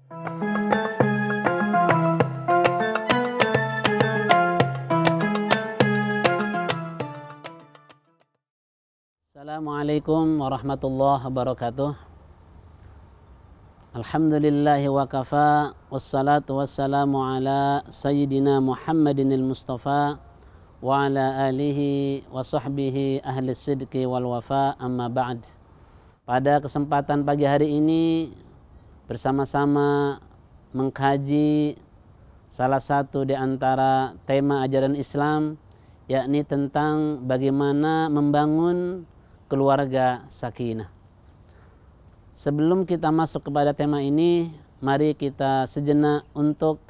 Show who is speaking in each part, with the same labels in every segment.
Speaker 1: Assalamualaikum warahmatullahi wabarakatuh. Alhamdulillahi wa kafa, wassalatu wassalamu ala sayyidina Muhammadinil Mustafa wa ala alihi wa sahbihi ahli sidqi wal wafa, amma ba'd. Pada kesempatan pagi hari ini bersama-sama mengkaji salah satu di antara tema ajaran Islam, yakni tentang bagaimana membangun keluarga sakinah. Sebelum kita masuk kepada tema ini, mari kita sejenak untuk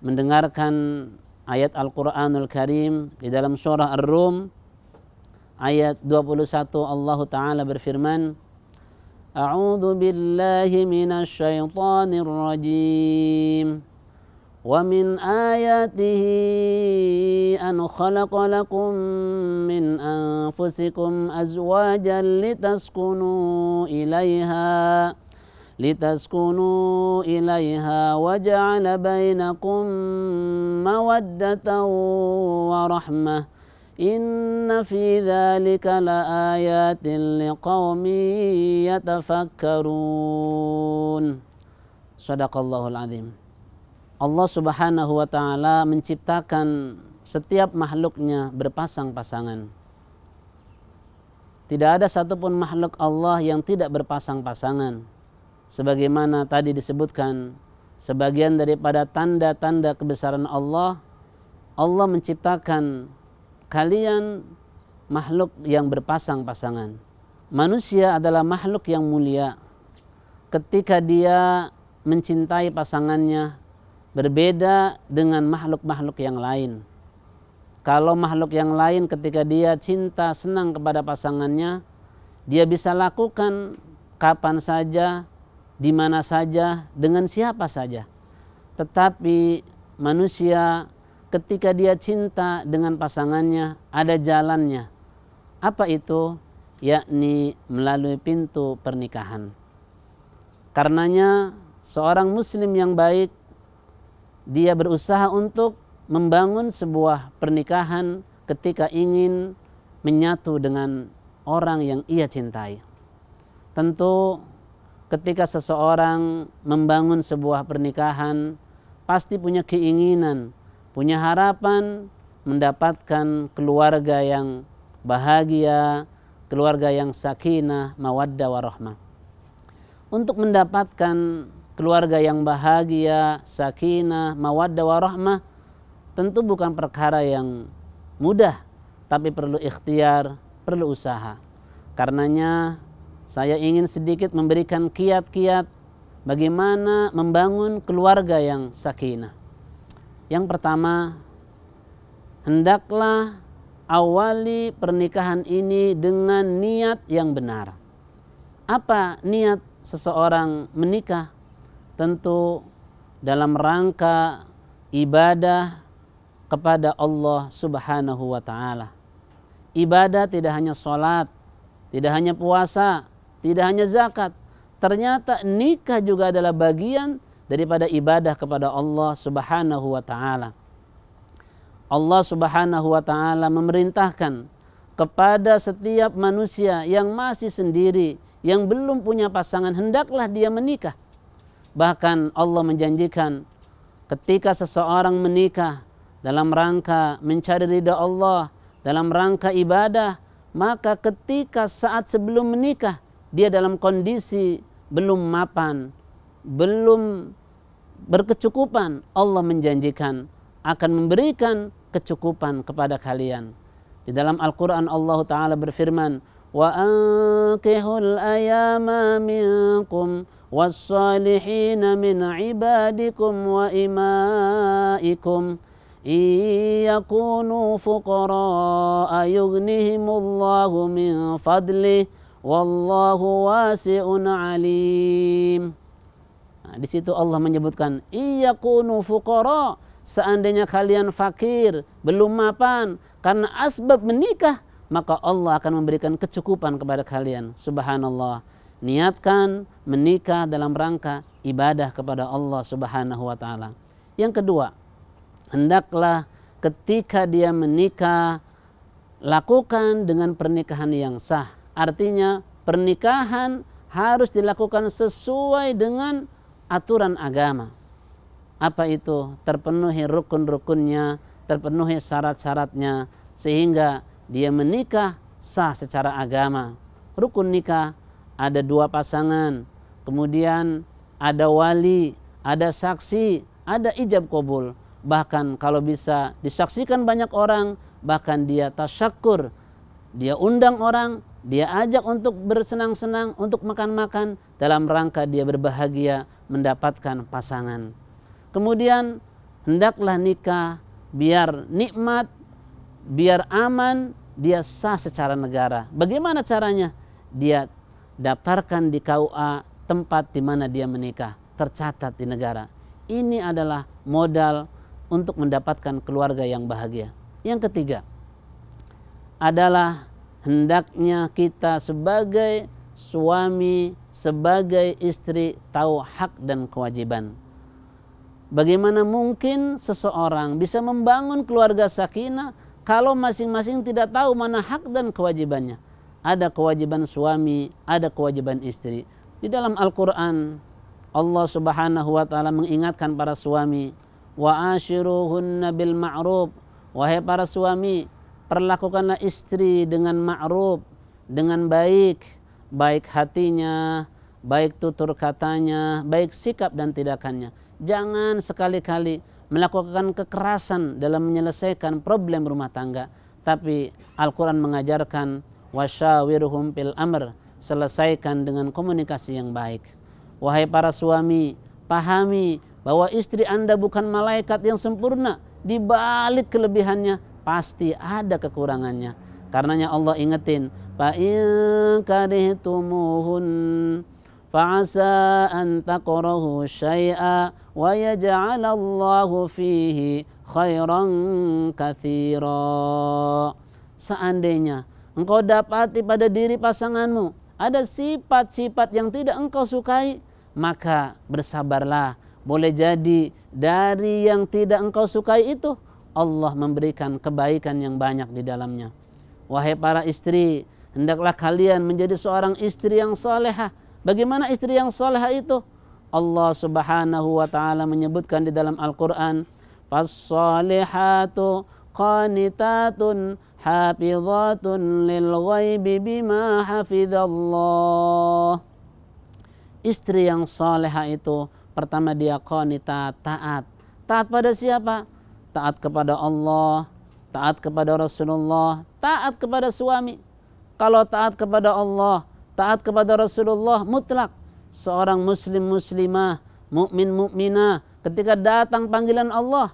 Speaker 1: mendengarkan ayat Al-Quranul Karim di dalam surah Ar-Rum ayat 21. Allah Ta'ala berfirman, A'udzu billahi minasy syaithanir rajim. وَمِنْ آيَاتِهِ أَنْ خَلَقَ لَكُمْ مِنْ أَنْفُسِكُمْ أَزْوَاجًا لِتَسْكُنُوا إِلَيْهَا وَجَعَلَ بَيْنَكُمْ مَوَدَّةً وَرَحْمَةً إِنَّ فِي ذَلِكَ لَآيَاتٍ لِقَوْمٍ يَتَفَكَّرُونَ. Shadaqallahul Azim. Allah Subhanahu wa Ta'ala menciptakan setiap makhluknya berpasang-pasangan. Tidak ada satupun makhluk Allah yang tidak berpasang-pasangan. Sebagaimana tadi disebutkan, sebagian daripada tanda-tanda kebesaran Allah, Allah menciptakan kalian makhluk yang berpasang-pasangan. Manusia adalah makhluk yang mulia. Ketika dia mencintai pasangannya, berbeda dengan makhluk-makhluk yang lain. Kalau makhluk yang lain ketika dia cinta senang kepada pasangannya, dia bisa lakukan kapan saja, di mana saja, dengan siapa saja. Tetapi manusia ketika dia cinta dengan pasangannya, ada jalannya. Apa itu? Yakni melalui pintu pernikahan. Karenanya seorang muslim yang baik, dia berusaha untuk membangun sebuah pernikahan ketika ingin menyatu dengan orang yang ia cintai. Tentu ketika seseorang membangun sebuah pernikahan, pasti punya keinginan, punya harapan mendapatkan keluarga yang bahagia, keluarga yang sakinah, mawaddah warahmah. Untuk mendapatkan keluarga yang bahagia, sakinah, mawaddah warahmah tentu bukan perkara yang mudah, tapi perlu ikhtiar, perlu usaha. Karenanya saya ingin sedikit memberikan kiat-kiat bagaimana membangun keluarga yang sakinah. Yang pertama, hendaklah awali pernikahan ini dengan niat yang benar. Apa niat seseorang menikah? Tentu dalam rangka ibadah kepada Allah Subhanahu wa Ta'ala. Ibadah tidak hanya sholat, tidak hanya puasa, tidak hanya zakat. Ternyata nikah juga adalah bagian daripada ibadah kepada Allah Subhanahu wa Ta'ala. Allah Subhanahu wa Ta'ala memerintahkan kepada setiap manusia yang masih sendiri, yang belum punya pasangan, hendaklah dia menikah. Bahkan Allah menjanjikan ketika seseorang menikah dalam rangka mencari ridha Allah, dalam rangka ibadah, maka ketika saat sebelum menikah dia dalam kondisi belum mapan, belum berkecukupan, Allah menjanjikan akan memberikan kecukupan kepada kalian. Di dalam Al-Quran Allah Ta'ala berfirman, wa ankihul ayama minkum was-salihina min ibadikum wa imaikum iyakunu fuqara'a yughnihimullahu min fadlih wallahu wasi'un alim. Nah, di situ Allah menyebutkan iyakunu fuqara, seandainya kalian fakir, belum mapan karena asbab menikah, maka Allah akan memberikan kecukupan kepada kalian. Subhanallah. niatkan menikah dalam rangka ibadah kepada Allah Subhanahu wa taala. Yang kedua, hendaklah ketika dia menikah lakukan dengan pernikahan yang sah. Artinya pernikahan harus dilakukan sesuai dengan aturan agama. Apa itu? Terpenuhi rukun-rukunnya, terpenuhi syarat-syaratnya, sehingga dia menikah sah secara agama. Rukun nikah ada 2 pasangan, kemudian ada wali, ada saksi, ada ijab qabul. Bahkan kalau bisa disaksikan banyak orang, bahkan dia tasyakur, dia undang orang, dia ajak untuk bersenang-senang, untuk makan-makan, dalam rangka dia berbahagia mendapatkan pasangan. Kemudian hendaklah nikah biar nikmat, biar aman, dia sah secara negara. Bagaimana caranya? Dia daftarkan di KUA tempat di mana dia menikah, tercatat di negara. Ini adalah modal untuk mendapatkan keluarga yang bahagia. Yang ketiga adalah hendaknya kita sebagai suami, sebagai istri tahu hak dan kewajiban. Bagaimana mungkin seseorang bisa membangun keluarga sakinah kalau masing-masing tidak tahu mana hak dan kewajibannya? Ada kewajiban suami, ada kewajiban istri. Di dalam Al-Quran, Allah Subhanahu wa ta'ala mengingatkan para suami, wa ashiruhunna bil ma'ruf. Wahai para suami, perlakukanlah istri dengan ma'ruf, dengan baik, baik hatinya, baik tutur katanya, baik sikap dan tindakannya. Jangan sekali-kali melakukan kekerasan dalam menyelesaikan problem rumah tangga. Tapi Al-Quran mengajarkan wasyawirhum fil amr, selesaikan dengan komunikasi yang baik. Wahai para suami, pahami bahwa istri Anda bukan malaikat yang sempurna. Di balik kelebihannya pasti ada kekurangannya. Karenanya Allah ingetin, fa in karihtumuhun fa'asa an taqrahu syai'a wa yaj'alallahu fihi khairan katsira. Seandainya engkau dapati pada diri pasanganmu ada sifat-sifat yang tidak engkau sukai, maka bersabarlah. Boleh jadi dari yang tidak engkau sukai itu Allah memberikan kebaikan yang banyak di dalamnya. Wahai para istri, hendaklah kalian menjadi seorang istri yang salehah. Bagaimana istri yang salehah itu? Allah Subhanahu wa ta'ala menyebutkan di dalam Al-Quran, fas-salihatu qanitatun hafizatun lil ghaibi bima hafizallah. Istri yang salehah itu pertama dia qanitat, taat. Taat pada siapa? Taat kepada Allah, taat kepada Rasulullah, taat kepada suami. Kalau taat kepada Allah, taat kepada Rasulullah mutlak. Seorang muslim muslimah, mukmin mukminah, ketika datang panggilan Allah,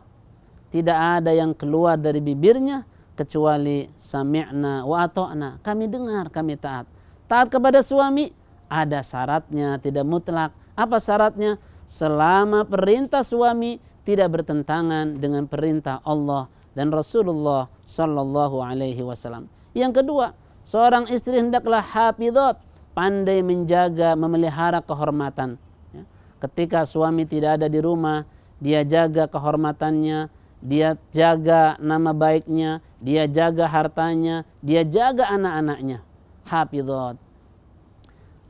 Speaker 1: tidak ada yang keluar dari bibirnya kecuali sami'na wa ata'na. Kami dengar, kami taat. Taat kepada suami ada syaratnya, tidak mutlak. Apa syaratnya? Selama perintah suami tidak bertentangan dengan perintah Allah dan Rasulullah sallallahu alaihi wasallam. Yang kedua, seorang istri hendaklah hafizat, pandai menjaga, memelihara kehormatan. Ketika suami tidak ada di rumah, dia jaga kehormatannya, dia jaga nama baiknya, dia jaga hartanya, dia jaga anak-anaknya. Hafizat.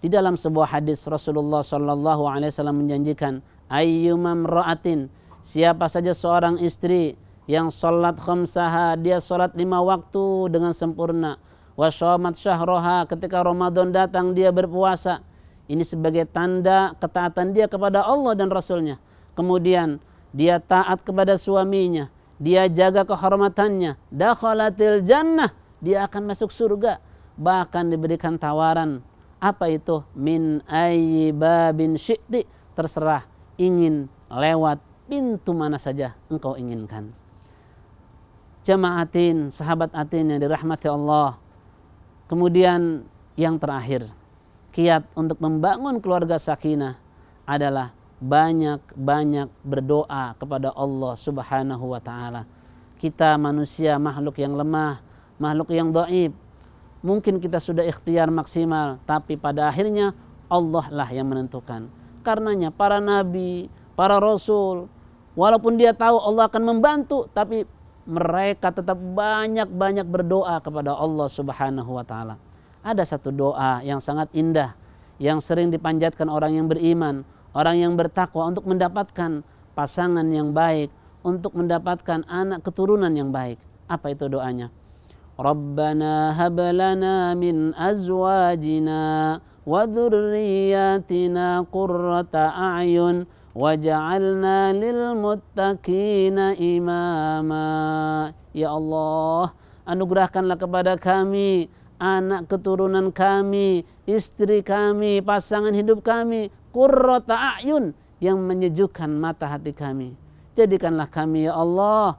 Speaker 1: Di dalam sebuah hadis Rasulullah sallallahu alaihi wasallam menjanjikan, ayyumam ra'atin, siapa saja seorang istri yang salat khamsaha, dia salat 5 waktu dengan sempurna, wa shamat syahroha, ketika Ramadan datang dia berpuasa. Ini sebagai tanda ketaatan dia kepada Allah dan Rasulnya. Kemudian dia taat kepada suaminya, dia jaga kehormatannya, dakhalatil jannah, dia akan masuk surga. Bahkan diberikan tawaran, apa itu? Min ayyi babin syi'ti, terserah, ingin lewat pintu mana saja engkau inginkan. Jamaatin, sahabat atin yang dirahmati Allah. Kemudian yang terakhir, kiat untuk membangun keluarga sakinah adalah banyak-banyak berdoa kepada Allah Subhanahu wa ta'ala. Kita manusia makhluk yang lemah, makhluk yang dhaif. Mungkin kita sudah ikhtiar maksimal, tapi pada akhirnya Allah lah yang menentukan. Karenanya para nabi, para rasul, walaupun dia tahu Allah akan membantu, tapi mereka tetap banyak-banyak berdoa kepada Allah Subhanahu wa taala. Ada satu doa yang sangat indah yang sering dipanjatkan orang yang beriman, orang yang bertakwa untuk mendapatkan pasangan yang baik, untuk mendapatkan anak keturunan yang baik. Apa itu doanya? Rabbana hab lana min azwajina wa dzurriyyatina qurrata a'yun waj'alna lil muttaqina imama. Ya Allah, anugerahkanlah kepada kami anak keturunan kami, istri kami, pasangan hidup kami, qurrata a'yun, yang menyejukkan mata hati kami. Jadikanlah kami ya Allah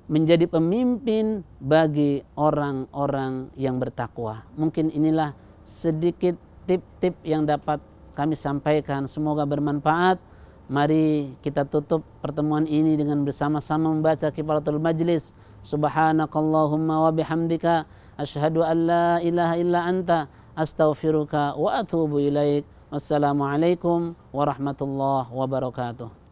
Speaker 1: menjadi pemimpin bagi orang-orang yang bertakwa. Mungkin inilah sedikit tip-tip yang dapat kami sampaikan, semoga bermanfaat. Mari kita tutup pertemuan ini dengan bersama-sama membaca kifaratul majlis. Subhanakallahumma wa bihamdika asyhadu an la ilaha illa anta astaghfiruka wa atubu ilaik. Wassalamualaikum warahmatullahi wabarakatuh.